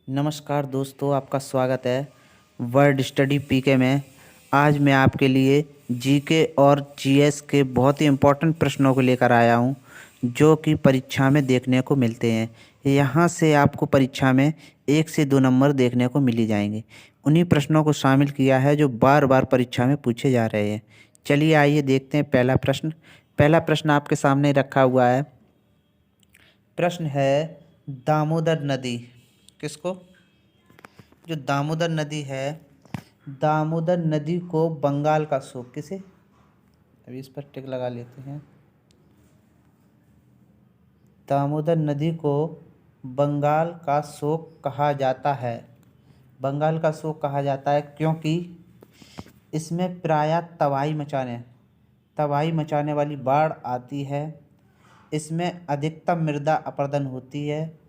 नमस्कार दोस्तों, आपका स्वागत है वर्ड स्टडी पीके में। आज मैं आपके लिए जीके और जीएस के बहुत ही इम्पोर्टेंट प्रश्नों को लेकर आया हूं, जो कि परीक्षा में देखने को मिलते हैं। यहां से आपको परीक्षा में 1 से 2 नंबर देखने को मिल ही जाएंगे। उन्हीं प्रश्नों को शामिल किया है जो बार बार परीक्षा में पूछे जा रहे हैं। चलिए आइए देखते हैं पहला प्रश्न आपके सामने रखा हुआ है। प्रश्न है, दामोदर नदी किसको, जो दामोदर नदी है, दामोदर नदी को बंगाल का शोक किसे, अभी इस पर टिक लगा लेते हैं। दामोदर नदी को बंगाल का शोक कहा जाता है। बंगाल का शोक कहा जाता है क्योंकि इसमें प्रायः तबाही मचाने वाली बाढ़ आती है। इसमें अधिकतम मृदा अपरदन होती है।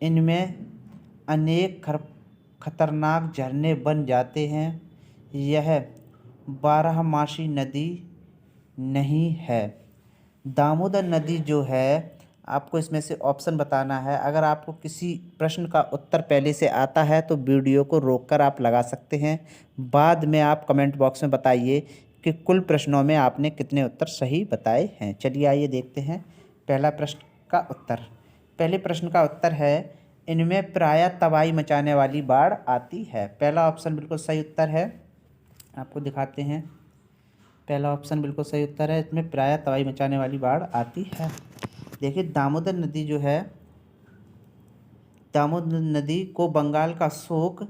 इनमें अनेक खतरनाक झरने बन जाते हैं। यह बारहमासी नदी नहीं है। दामोदर नदी जो है, आपको इसमें से ऑप्शन बताना है। अगर आपको किसी प्रश्न का उत्तर पहले से आता है तो वीडियो को रोककर आप लगा सकते हैं। बाद में आप कमेंट बॉक्स में बताइए कि कुल प्रश्नों में आपने कितने उत्तर सही बताए हैं। चलिए आइए देखते हैं पहला प्रश्न का उत्तर। पहले प्रश्न का उत्तर है, इनमें प्रायः तबाही मचाने वाली बाढ़ आती है। पहला ऑप्शन बिल्कुल सही उत्तर है। आपको दिखाते हैं, पहला ऑप्शन बिल्कुल सही उत्तर है। इसमें प्रायः तबाही मचाने वाली बाढ़ आती है। देखिए, दामोदर नदी जो है, दामोदर नदी को बंगाल का शोक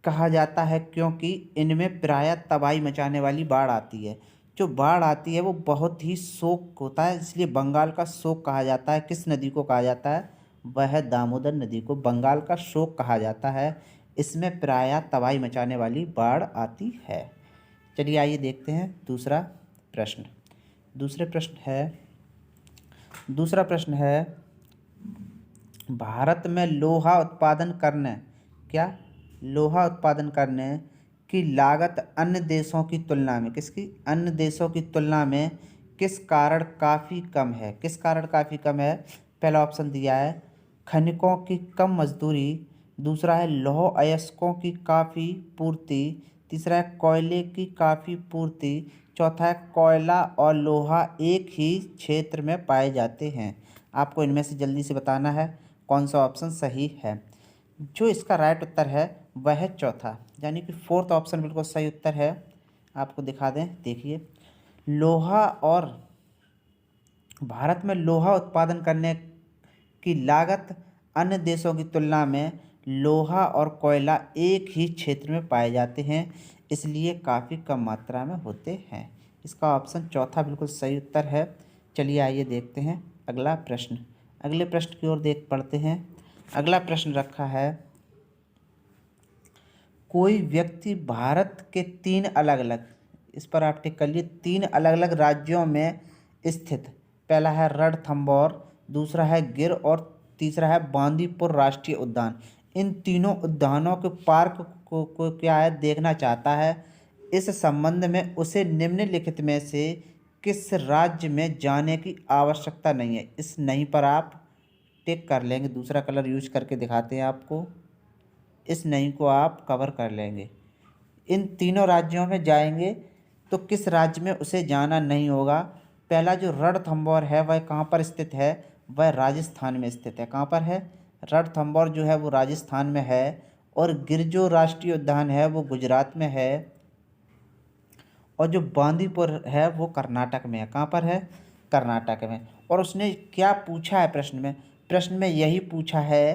कहा जाता है क्योंकि इनमें प्रायः तबाही मचाने वाली बाढ़ आती है। जो बाढ़ आती है वो बहुत ही शोक होता है, इसलिए बंगाल का शोक कहा जाता है। किस नदी को कहा जाता है? वह दामोदर नदी को बंगाल का शोक कहा जाता है। इसमें प्रायः तबाही मचाने वाली बाढ़ आती है। चलिए आइए देखते हैं दूसरा प्रश्न। दूसरा प्रश्न है, भारत में लोहा उत्पादन करने की लागत अन्य देशों की तुलना में किस कारण काफ़ी कम है? पहला ऑप्शन दिया है खनिकों की कम मजदूरी, दूसरा है लौह अयस्कों की काफ़ी पूर्ति, तीसरा है कोयले की काफ़ी पूर्ति, चौथा है कोयला और लोहा एक ही क्षेत्र में पाए जाते हैं। आपको इनमें से जल्दी से बताना है कौन सा ऑप्शन सही है। जो इसका राइट उत्तर है वह है चौथा, यानी कि फोर्थ ऑप्शन बिल्कुल सही उत्तर है। आपको दिखा दें, देखिए, भारत में लोहा उत्पादन करने की लागत अन्य देशों की तुलना में लोहा और कोयला एक ही क्षेत्र में पाए जाते हैं, इसलिए काफ़ी कम मात्रा में होते हैं। इसका ऑप्शन चौथा बिल्कुल सही उत्तर है। चलिए आइए देखते हैं अगले प्रश्न की ओर पढ़ते हैं। अगला प्रश्न रखा है, कोई व्यक्ति भारत के 3 अलग-अलग, इस पर आप टिक कर लिए, 3 अलग-अलग राज्यों में स्थित, पहला है रणथंभौर, दूसरा है गिर और तीसरा है बांदीपुर राष्ट्रीय उद्यान, इन तीनों उद्यानों के पार्क को क्या है देखना चाहता है। इस संबंध में उसे निम्नलिखित में से किस राज्य में जाने की आवश्यकता नहीं है? इस नहीं पर आप टिक कर लेंगे, दूसरा कलर यूज करके दिखाते हैं आपको। इस नहीं को आप कवर कर लेंगे। इन तीनों राज्यों में जाएंगे तो किस राज्य में उसे जाना नहीं होगा? पहला जो रणथंभौर है वह कहाँ पर स्थित है? वह राजस्थान में स्थित है। कहाँ पर है? रणथंभौर जो है वो राजस्थान में है, और गिर जो राष्ट्रीय उद्यान है वो गुजरात में है, और जो बांदीपुर है वो कर्नाटक में है। कहाँ पर है? कर्नाटक में। और उसने क्या पूछा है प्रश्न में यही पूछा है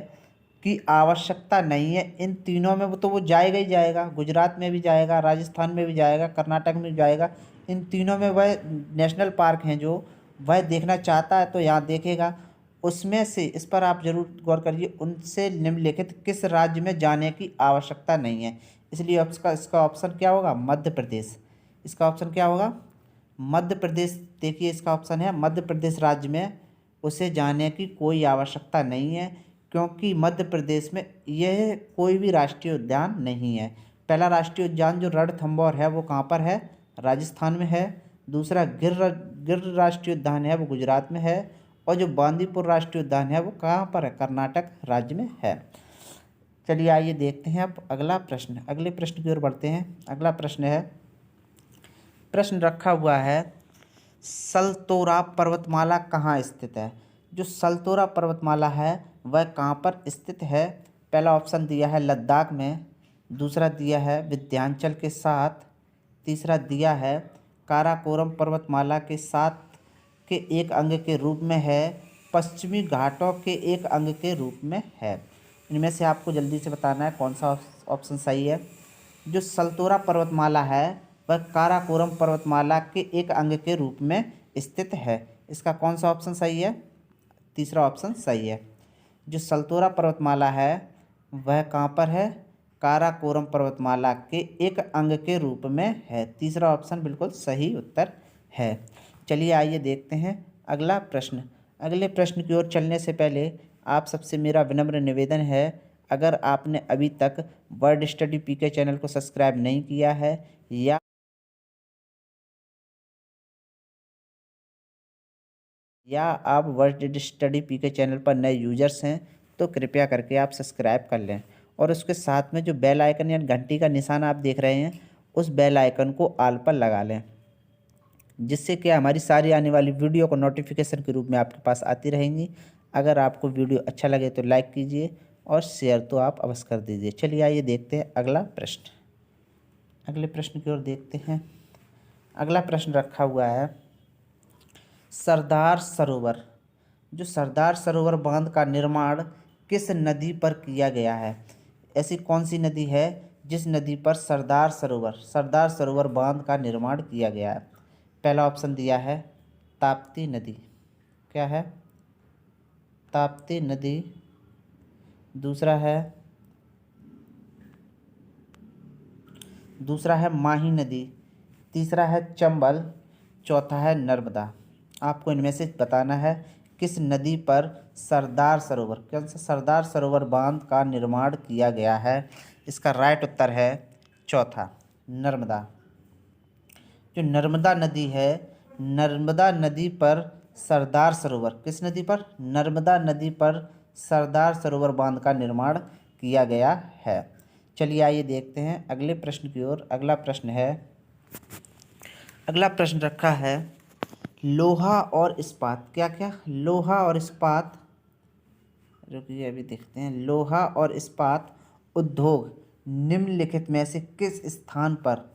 कि आवश्यकता नहीं है। इन तीनों में वो जाएगा ही जाएगा, गुजरात में भी जाएगा, राजस्थान में भी जाएगा, कर्नाटक में भी जाएगा। इन तीनों में वह नेशनल पार्क हैं जो वह देखना चाहता है तो यहाँ देखेगा। उसमें से, इस पर आप जरूर गौर करिए, उनसे निम्नलिखित किस राज्य में जाने की आवश्यकता नहीं है? इसलिए इसका ऑप्शन क्या होगा? मध्य प्रदेश। इसका ऑप्शन क्या होगा? मध्य प्रदेश। देखिए, इसका ऑप्शन है मध्य प्रदेश राज्य में उसे जाने की कोई आवश्यकता नहीं है, क्योंकि मध्य प्रदेश में यह कोई भी राष्ट्रीय उद्यान नहीं है। पहला राष्ट्रीय उद्यान जो रणथंभौर है वो कहाँ पर है? राजस्थान में है। दूसरा गिर राष्ट्रीय उद्यान है वो गुजरात में है, और जो बांदीपुर राष्ट्रीय उद्यान है वो कहाँ पर है? कर्नाटक राज्य में है। चलिए आइए देखते हैं अब अगला प्रश्न। अगले प्रश्न की ओर बढ़ते हैं। अगला प्रश्न है, प्रश्न रखा हुआ है सलतोरा पर्वतमाला कहाँ स्थित है। जो सलतोरा पर्वतमाला है वह कहाँ पर स्थित है। पहला ऑप्शन दिया है लद्दाख में, दूसरा दिया है विंध्याचल के साथ, तीसरा दिया है काराकोरम पर्वतमाला के साथ के एक अंग के रूप में है, पश्चिमी घाटों के एक अंग के रूप में है। इनमें से आपको जल्दी से बताना है कौन सा ऑप्शन सही है। जो सलतोरा पर्वतमाला है वह काराकोरम पर्वतमाला के एक अंग के रूप में स्थित है। इसका कौन सा ऑप्शन सही है। तीसरा ऑप्शन सही है। जो सलतोरा पर्वतमाला है वह कहाँ पर है, काराकोरम पर्वतमाला के एक अंग के रूप में है। तीसरा ऑप्शन बिल्कुल सही उत्तर है। चलिए आइए देखते हैं अगला प्रश्न। अगले प्रश्न की ओर चलने से पहले आप सबसे मेरा विनम्र निवेदन है, अगर आपने अभी तक वर्ड स्टडी पीके चैनल को सब्सक्राइब नहीं किया है या आप वर्ड स्टडी पीके चैनल पर नए यूजर्स हैं तो कृपया करके आप सब्सक्राइब कर लें और उसके साथ में जो बेल आइकन या घंटी का निशान आप देख रहे हैं उस बेल आइकन को ऑल पर लगा लें, जिससे कि हमारी सारी आने वाली वीडियो को नोटिफिकेशन के रूप में आपके पास आती रहेंगी। अगर आपको वीडियो अच्छा लगे तो लाइक कीजिए और शेयर तो आप अवश्य कर दीजिए। चलिए आइए देखते हैं अगला प्रश्न। अगले प्रश्न की ओर देखते हैं। अगला प्रश्न रखा हुआ है सरदार सरोवर। जो सरदार सरोवर बांध का निर्माण किस नदी पर किया गया है। ऐसी कौन सी नदी है जिस नदी पर सरदार सरोवर बांध का निर्माण किया गया है। पहला ऑप्शन दिया है ताप्ती नदी, क्या है, ताप्ती नदी। दूसरा है माही नदी, तीसरा है चंबल, चौथा है नर्मदा। आपको इनमें से बताना है किस नदी पर सरदार सरोवर बांध का निर्माण किया गया है। इसका राइट उत्तर है चौथा, नर्मदा। जो नर्मदा नदी है, नर्मदा नदी पर सरदार सरोवर, किस नदी पर, नर्मदा नदी पर सरदार सरोवर बांध का निर्माण किया गया है। चलिए आइए देखते हैं अगले प्रश्न की ओर। अगला प्रश्न रखा है लोहा और इस्पात, क्या क्या, लोहा और इस्पात, रुकिए अभी देखते हैं। लोहा और इस्पात उद्योग निम्नलिखित में से किस स्थान पर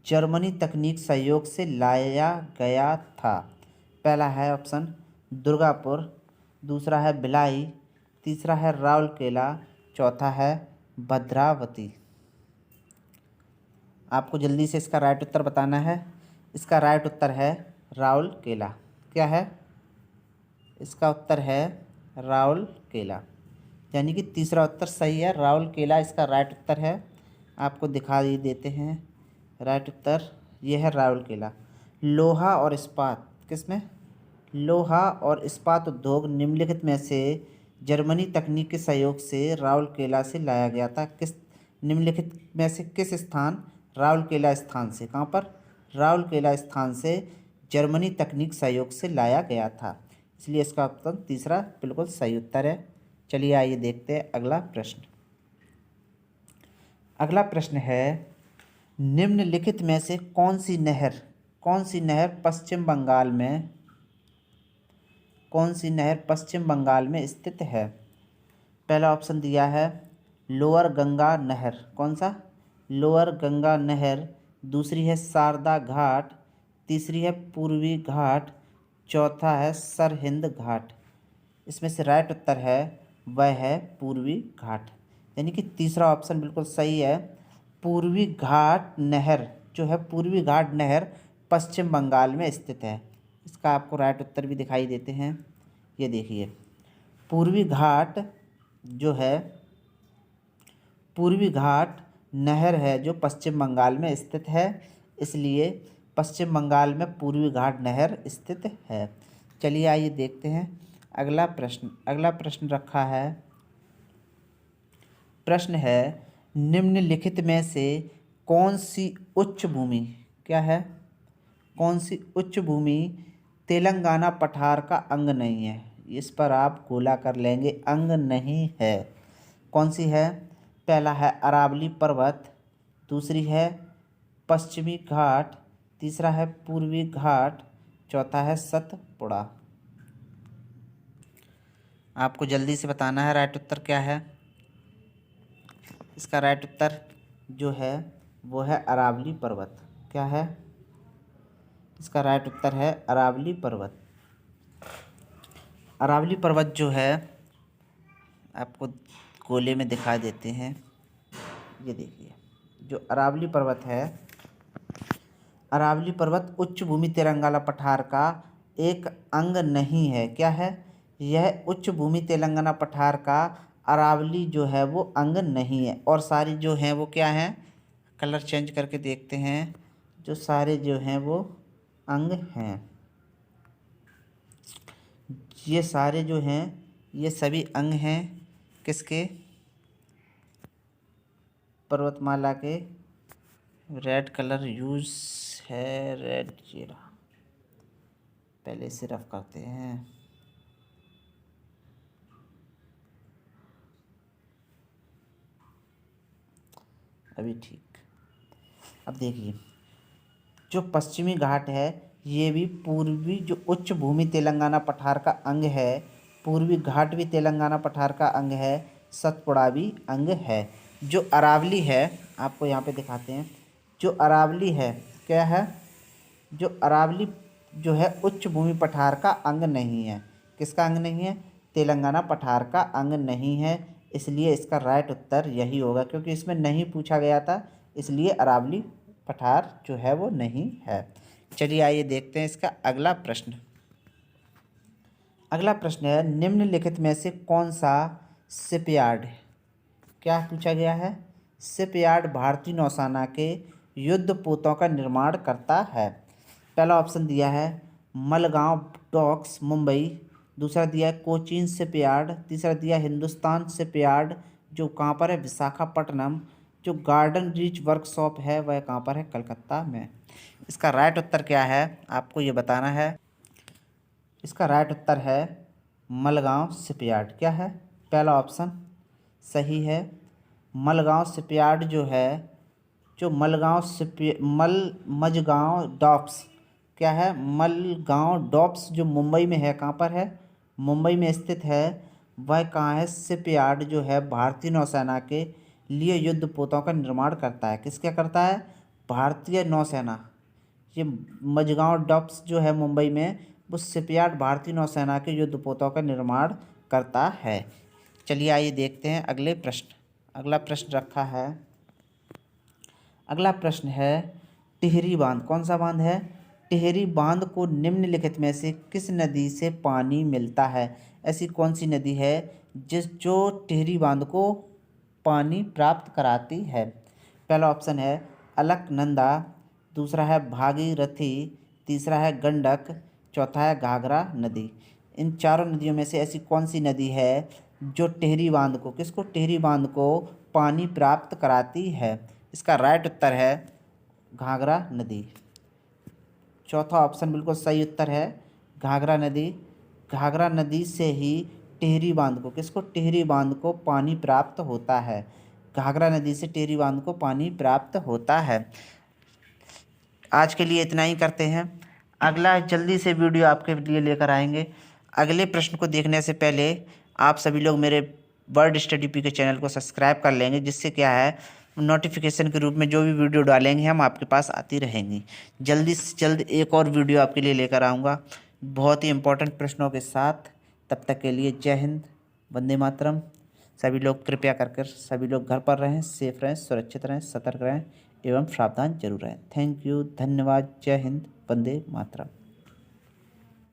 जर्मनी तकनीक सहयोग से लाया गया था। पहला है ऑप्शन दुर्गापुर, दूसरा है भिलाई, तीसरा है राउरकेला, चौथा है भद्रावती। आपको जल्दी से इसका राइट उत्तर बताना है। इसका राइट उत्तर है राउरकेला। क्या है, इसका उत्तर है राउरकेला, यानी कि तीसरा उत्तर सही है, राउरकेला इसका राइट उत्तर है। आपको दिखा ही देते हैं राइट उत्तर, यह है राउरकेला। लोहा और इस्पात, किसमें, लोहा और इस्पात उद्योग निम्नलिखित में से जर्मनी तकनीक के सहयोग से राउरकेला से लाया गया था। किस निम्नलिखित में से किस स्थान, राउरकेला स्थान से, कहाँ पर, राउरकेला स्थान से जर्मनी तकनीक सहयोग से लाया गया था, इसलिए इसका ऑप्शन तीसरा बिल्कुल सही उत्तर है। चलिए आइए देखते हैं अगला प्रश्न। अगला प्रश्न है निम्नलिखित में से कौन सी नहर पश्चिम बंगाल में स्थित है। पहला ऑप्शन दिया है लोअर गंगा नहर, कौन सा, लोअर गंगा नहर, दूसरी है शारदा घाट, तीसरी है पूर्वी घाट, चौथा है सरहिंद घाट। इसमें से राइट उत्तर है वह है पूर्वी घाट, यानी कि तीसरा ऑप्शन बिल्कुल सही है। पूर्वी घाट नहर जो है, पूर्वी घाट नहर पश्चिम बंगाल में स्थित है। इसका आपको राइट उत्तर भी दिखाई देते हैं, ये देखिए पूर्वी घाट जो है, पूर्वी घाट नहर है जो पश्चिम बंगाल में स्थित है, इसलिए पश्चिम बंगाल में पूर्वी घाट नहर स्थित है। चलिए आइए देखते हैं अगला प्रश्न रखा है। प्रश्न है निम्नलिखित में से कौन सी उच्च भूमि, क्या है, कौन सी उच्च भूमि तेलंगाना पठार का अंग नहीं है। इस पर आप गोला कर लेंगे, अंग नहीं है। कौन सी है, पहला है अरावली पर्वत, दूसरी है पश्चिमी घाट, तीसरा है पूर्वी घाट, चौथा है सतपुड़ा। आपको जल्दी से बताना है राइट उत्तर क्या है। इसका राइट उत्तर जो है वो है अरावली पर्वत। क्या है? इसका राइट उत्तर है अरावली पर्वत। अरावली पर्वत जो है आपको गोले में दिखा देते हैं। ये देखिए, जो अरावली पर्वत है, अरावली पर्वत उच्च भूमि तेलंगाना पठार का एक अंग नहीं है। क्या है? यह उच्च भूमि तेलंगाना पठार का अरावली जो है वो अंग नहीं है। और सारी जो हैं वो क्या हैं? कलर चेंज करके देखते हैं। जो सारे जो हैं वो अंग हैं, ये सारे जो हैं ये सभी अंग हैं किसके? पर्वतमाला के। रेड कलर यूज है, रेड जीरा पहले से रफ करते हैं। अभी ठीक। अब देखिए, जो पश्चिमी घाट है ये भी पूर्वी जो उच्च भूमि तेलंगाना पठार का अंग है। पूर्वी घाट भी तेलंगाना पठार का अंग है, सतपुड़ा भी अंग है। जो अरावली है आपको यहाँ पे दिखाते हैं। जो अरावली है क्या है? जो अरावली जो है उच्च भूमि पठार का अंग नहीं है। किसका अंग नहीं है? तेलंगाना पठार का अंग नहीं है। इसलिए इसका राइट उत्तर यही होगा, क्योंकि इसमें नहीं पूछा गया था, इसलिए अरावली पठार जो है वो नहीं है। चलिए आइए देखते हैं इसका अगला प्रश्न। अगला प्रश्न है, निम्नलिखित में से कौन सा शिपयार्ड है? क्या पूछा गया है? शिपयार्ड भारतीय नौसेना के युद्धपोतों का निर्माण करता है। पहला ऑप्शन दिया है मलगांव डॉक्स मुंबई, दूसरा दिया है कोचीन शिपयार्ड, तीसरा दिया हिंदुस्तान शिपयार्ड जो कहाँ पर है? विशाखापट्टनम। जो गार्डन रीच वर्कशॉप है वह कहाँ पर है? कलकत्ता में। इसका राइट उत्तर क्या है आपको ये बताना है। इसका राइट उत्तर है मलगांव शिपयार्ड। क्या है? पहला ऑप्शन सही है। मलगांव शिपयार्ड जो है, जो मझगांव डॉक्स क्या है? मलगांव डॉक्स जो मुंबई में है, कहाँ पर है? मुंबई में स्थित है। वह कहाँ है? शिपयार्ड जो है भारतीय नौसेना के लिए युद्धपोतों का निर्माण करता है। किसका करता है? भारतीय नौसेना। ये मझगांव डॉक्स जो है मुंबई में, वो शिपयार्ड भारतीय नौसेना के युद्धपोतों का निर्माण करता है। चलिए आइए देखते हैं अगले प्रश्न। अगला प्रश्न रखा है, अगला प्रश्न है टिहरी बांध। कौन सा बांध है? टिहरी बांध को निम्नलिखित में से किस नदी से पानी मिलता है? ऐसी कौन सी नदी है जो टिहरी बांध को पानी प्राप्त कराती है? पहला ऑप्शन है अलकनंदा, दूसरा है भागीरथी, तीसरा है गंडक, चौथा है घाघरा नदी। इन चारों नदियों में से ऐसी कौन सी नदी है जो टिहरी बांध को, किसको? टिहरी बांध को पानी प्राप्त कराती है। इसका राइट उत्तर है घाघरा नदी। चौथा ऑप्शन बिल्कुल सही उत्तर है, घाघरा नदी। घाघरा नदी से ही टिहरी बांध को, किसको? टिहरी बांध को पानी प्राप्त होता है। घाघरा नदी से टिहरी बांध को पानी प्राप्त होता है। आज के लिए इतना ही करते हैं। अगला जल्दी से वीडियो आपके लिए लेकर आएंगे। अगले प्रश्न को देखने से पहले आप सभी लोग मेरे वर्ड स्टडी पी के चैनल को सब्सक्राइब कर लेंगे, जिससे क्या है नोटिफिकेशन के रूप में जो भी वीडियो डालेंगे हम आपके पास आती रहेंगी। जल्दी से जल्द एक और वीडियो आपके लिए लेकर आऊँगा बहुत ही इंपॉर्टेंट प्रश्नों के साथ। तब तक के लिए जय हिंद, वंदे मातरम। सभी लोग कृपया कर सभी लोग घर पर रहें, सेफ रहें, सुरक्षित रहें, सतर्क रहें एवं सावधान जरूर रहें। थैंक यू, धन्यवाद, जय हिंद, वंदे मातरम।